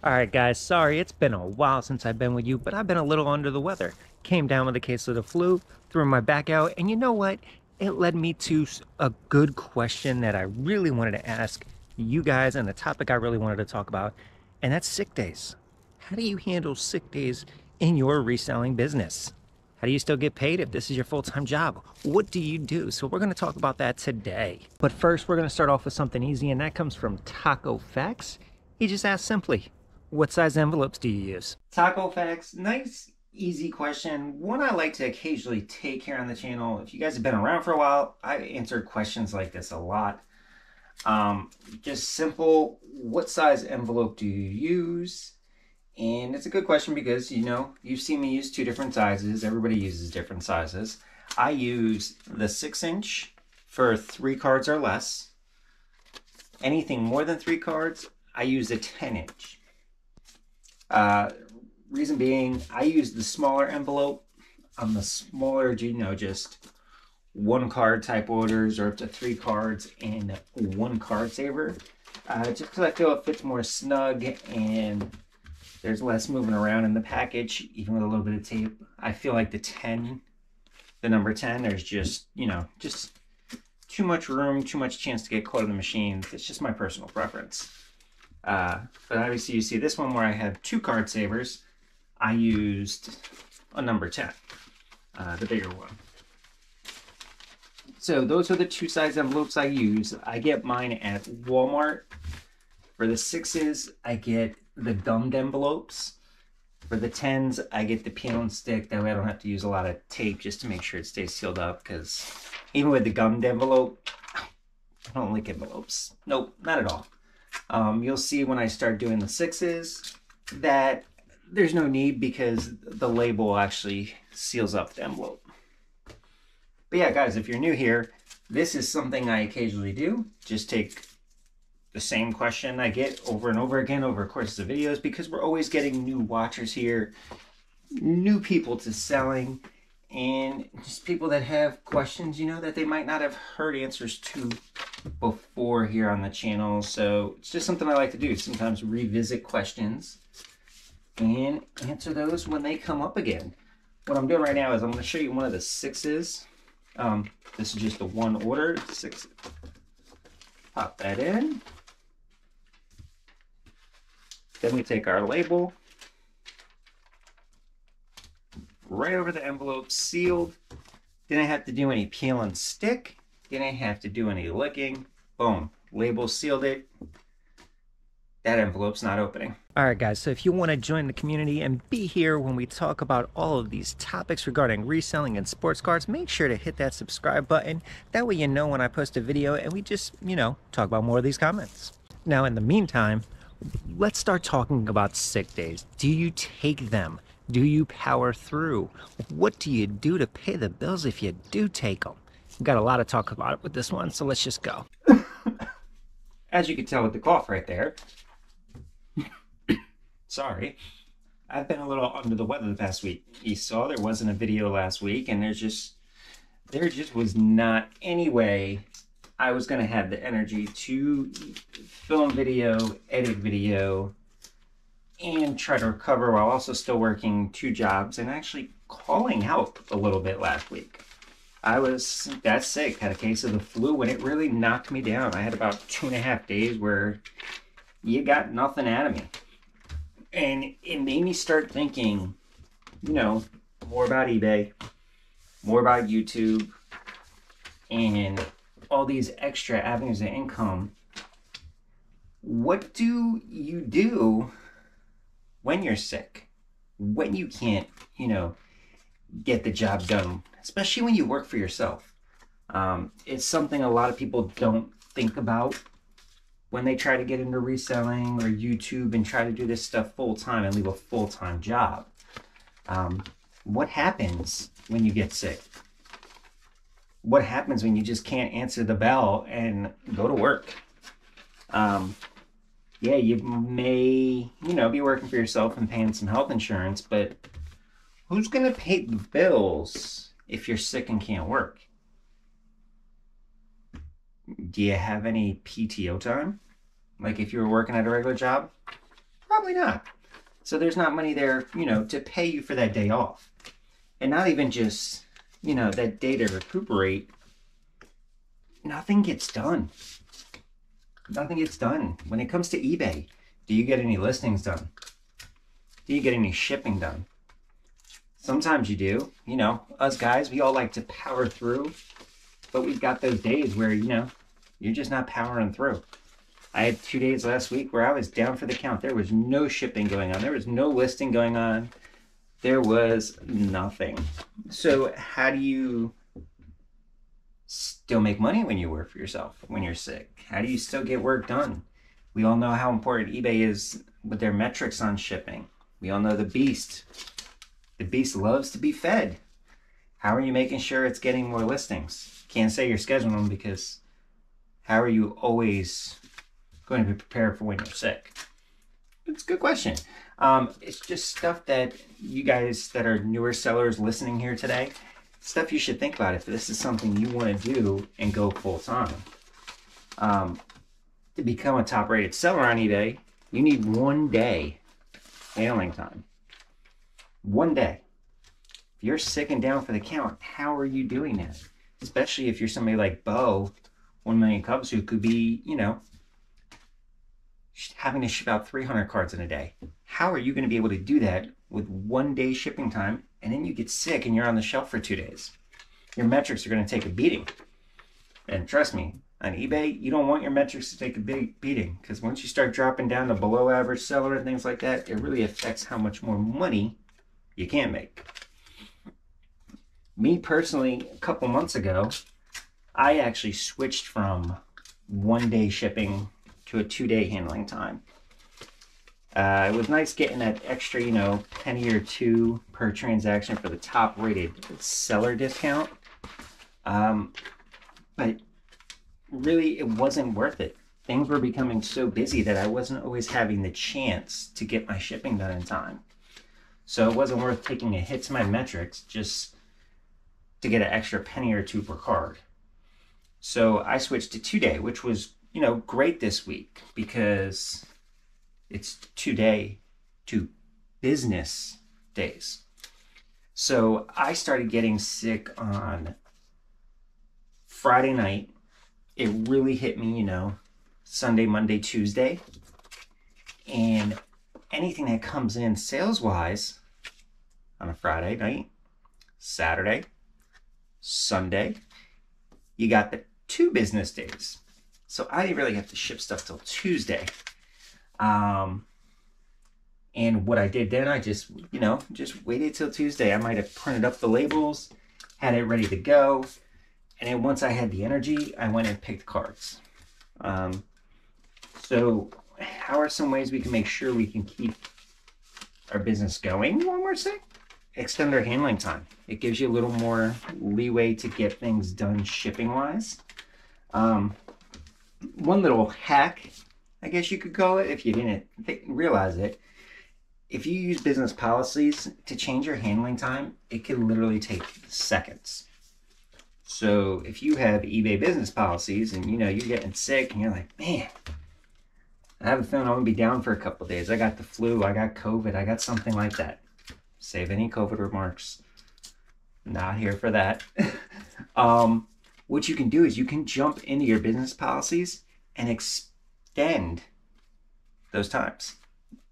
Alright guys, sorry it's been a while since I've been with you, but I've been a little under the weather. Came down with a case of the flu, threw my back out, and you know what? It led me to a good question that I really wanted to ask you guys and the topic I really wanted to talk about, and that's sick days. How do you handle sick days in your reselling business? How do you still get paid if this is your full-time job? What do you do? So we're going to talk about that today. But first, we're going to start off with something easy, and that comes from Taco Facts. He just asked simply, what size envelopes do you use? Taco Facts, nice, easy question. One I like to occasionally take here on the channel. If you guys have been around for a while, I answered questions like this a lot. Just simple, what size envelope do you use? And it's a good question because, you know, you've seen me use two different sizes. Everybody uses different sizes. I use the 6-inch for 3 cards or less. Anything more than 3 cards, I use a 10-inch. Reason being, I use the smaller envelope on the smaller, you know, just 1 card type orders or up to 3 cards and 1 card saver. Just because I feel it fits more snug and there's less moving around in the package, even with a little bit of tape. I feel like the number 10, there's just, you know, just too much room, too much chance to get caught in the machine. It's just my personal preference. But obviously you see this one where I have 2 card savers. I used a number 10, the bigger one. So those are the 2 size envelopes I use. I get mine at Walmart. For the 6s, I get the gummed envelopes. For the 10s, I get the peel and stick. That way I don't have to use a lot of tape just to make sure it stays sealed up, because even with the gummed envelope, I don't like envelopes. Nope, not at all. You'll see when I start doing the 6s that there's no need because the label actually seals up the envelope. But yeah, guys, if you're new here, this is something I occasionally do. Just take the same question I get over and over again over courses of videos, because we're always getting new watchers here, new people to selling, and just people that have questions, you know, that they might not have heard answers to before here on the channel. So it's just something I like to do, sometimes revisit questions and answer those when they come up again. What I'm doing right now is I'm going to show you one of the 6s. This is just the 1 order, 6. Pop that in. Then we take our label, right over the envelope, sealed. Didn't have to do any peel and stick. Didn't have to do any licking. Boom, label sealed it. That envelope's not opening. All right, guys, so if you want to join the community and be here when we talk about all of these topics regarding reselling and sports cards, make sure to hit that subscribe button. That way you know when I post a video and we just, you know, talk about more of these comments. Now, in the meantime, let's start talking about sick days. Do you take them? Do you power through? What do you do to pay the bills if you do take them? We've got a lot to talk about with this one, so let's just go. As you can tell with the cough right there, sorry, I've been a little under the weather the past week. You saw there wasn't a video last week, and there just was not any way I was going to have the energy to film video, edit video, and try to recover while also still working 2 jobs and actually calling out a little bit last week. I was that sick, had a case of the flu, and it really knocked me down. I had about 2.5 days where you got nothing out of me. And it made me start thinking, you know, more about eBay, more about YouTube, and all these extra avenues of income. What do you do when you're sick? When you can't, you know, get the job done, especially when you work for yourself. It's something a lot of people don't think about when they try to get into reselling or YouTube and try to do this stuff full-time and leave a full-time job. What happens when you get sick? What happens when you just can't answer the bell and go to work? Yeah, you may, you know, be working for yourself and paying some health insurance, but who's going to pay the bills if you're sick and can't work? Do you have any PTO time? Like if you were working at a regular job? Probably not. So there's not money there, to pay you for that day off. And not even just, that day to recuperate. Nothing gets done. Nothing gets done. When it comes to eBay, do you get any listings done? Do you get any shipping done? Sometimes you do. Us guys, we all like to power through, but we've got those days where, you're just not powering through. I had 2 days last week where I was down for the count. There was no shipping going on. There was no listing going on. There was nothing. So how do you still make money when you work for yourself, when you're sick? How do you still get work done? We all know how important eBay is with their metrics on shipping. We all know the beast. The beast loves to be fed. How are you making sure it's getting more listings? Can't say you're scheduling them, because how are you always going to be prepared for when you're sick? It's a good question. It's just stuff that you guys that are newer sellers listening here today, stuff you should think about if this is something you want to do and go full time. To become a top rated seller on eBay, you need 1 day handling time. 1 day. If you're sick and down for the count, how are you doing that? Especially if you're somebody like Bo, 1 Million Cubs, who could be, having to ship out 300 cards in a day. How are you going to be able to do that with 1 day shipping time, and then you get sick and you're on the shelf for 2 days? Your metrics are going to take a beating. And trust me, on eBay, you don't want your metrics to take a big beating, because once you start dropping down to below average seller and things like that, it really affects how much more money you can make. Me personally, a couple months ago, I actually switched from 1 day shipping to a 2 day handling time. It was nice getting that extra, penny or two per transaction for the top rated seller discount. But really, it wasn't worth it. Things were becoming so busy that I wasn't always having the chance to get my shipping done in time. So it wasn't worth taking a hit to my metrics just to get an extra penny or two per card. So I switched to 2 day, which was, great this week, because it's 2 day to business days. So I started getting sick on Friday night. It really hit me, Sunday, Monday, Tuesday. And anything that comes in sales-wise on a Friday night, Saturday, Sunday, you got the 2 business days. So I didn't really have to ship stuff till Tuesday. And what I did then, I just waited till Tuesday. I might have printed up the labels, had it ready to go. And then once I had the energy, I went and picked cards. So how are some ways we can make sure we can keep our business going when we're sick? Extend our handling time. It gives you a little more leeway to get things done shipping-wise. One little hack, I guess you could call it, if you didn't realize it. If you use business policies to change your handling time, it can literally take seconds. So if you have eBay business policies and you're getting sick and you're like, man, I have a feeling I'm gonna be down for a couple of days. I got the flu, I got COVID, I got something like that. Save any COVID remarks. Not here for that. What you can do is you can jump into your business policies and extend those times.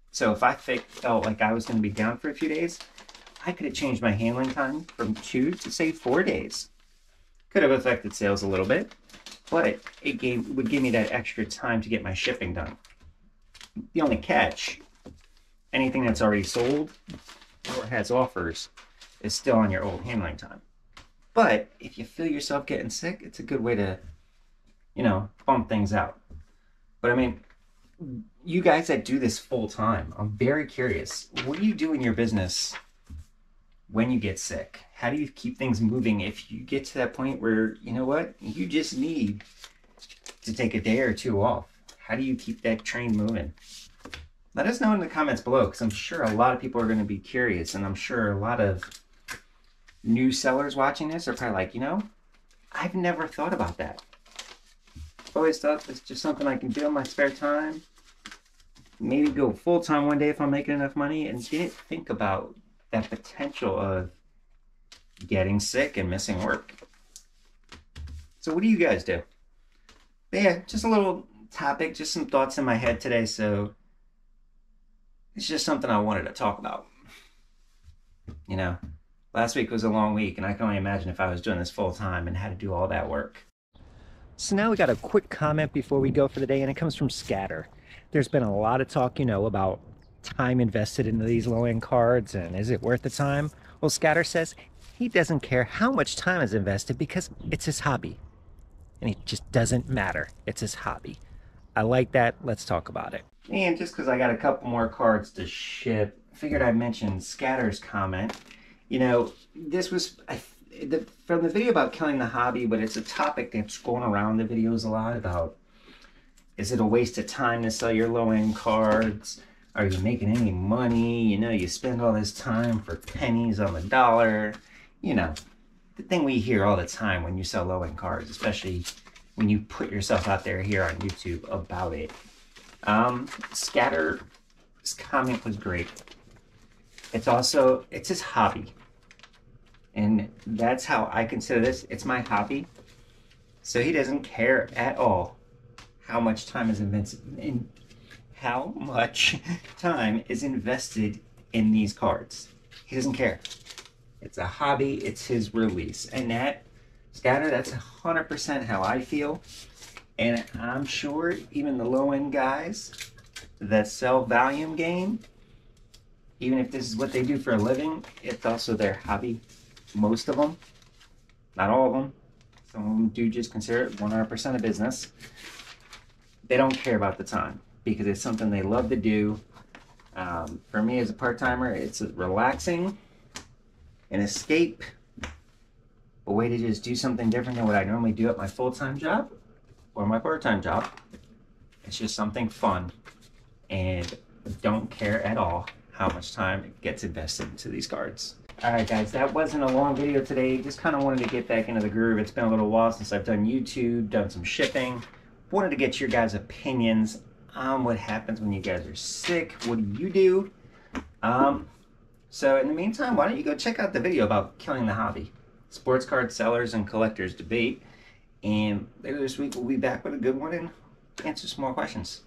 So if I felt like I was going to be down for a few days, I could have changed my handling time from 2 to say 4 days. Could have affected sales a little bit, but it would give me that extra time to get my shipping done. The only catch, anything that's already sold or has offers is still on your old handling time. But if you feel yourself getting sick, it's a good way to, bump things out. But I mean, you guys that do this full time, I'm very curious. What do you do in your business when you get sick? How do you keep things moving if you get to that point where, you just need to take a day or 2 off? How do you keep that train moving? Let us know in the comments below, because I'm sure a lot of people are going to be curious, and I'm sure a lot of new sellers watching this are probably like, I've never thought about that. I've always thought it's just something I can do in my spare time. maybe go full-time one day if I'm making enough money, and didn't think about that potential of getting sick and missing work. So what do you guys do? But yeah, just a little topic, just some thoughts in my head today. So it's just something I wanted to talk about. You know, last week was a long week, and I can only imagine if I was doing this full time and had to do all that work. So now we got a quick comment before we go for the day, and it comes from Scatter. There's been a lot of talk, about time invested into these low-end cards, and is it worth the time? Well, Scatter says he doesn't care how much time is invested because it's his hobby. And it just doesn't matter. It's his hobby. I like that. Let's talk about it. And just because I got a couple more cards to ship, I figured I'd mention Scatter's comment. This was from the video about killing the hobby, but it's a topic that's going around the videos a lot about, is it a waste of time to sell your low-end cards? Are you making any money? You spend all this time for pennies on the dollar. The thing we hear all the time when you sell low-end cards, especially when you put yourself out there here on YouTube about it. Scatter's comment was great. It's his hobby. And that's how I consider this. It's my hobby. So he doesn't care at all how much time is invested in these cards. He doesn't care. It's a hobby. It's his release. And Scatter, that's 100% how I feel. And I'm sure even the low-end guys that sell volume game, even if this is what they do for a living, it's also their hobby. Most of them, not all of them. Some of them do just consider it 100% of business. They don't care about the time because it's something they love to do. For me as a part-timer, it's relaxing, an escape, a way to just do something different than what I normally do at my full-time job or my part-time job. It's just something fun, and don't care at all how much time gets invested into these cards. Alright guys, that wasn't a long video today. Just kind of wanted to get back into the groove. It's been a little while since I've done YouTube, done some shipping. Wanted to get your guys' opinions on what happens when you guys are sick. What do you do? So in the meantime, why don't you go check out the video about killing the hobby. Sports card sellers and collectors debate. And later this week we'll be back with a good one and answer some more questions.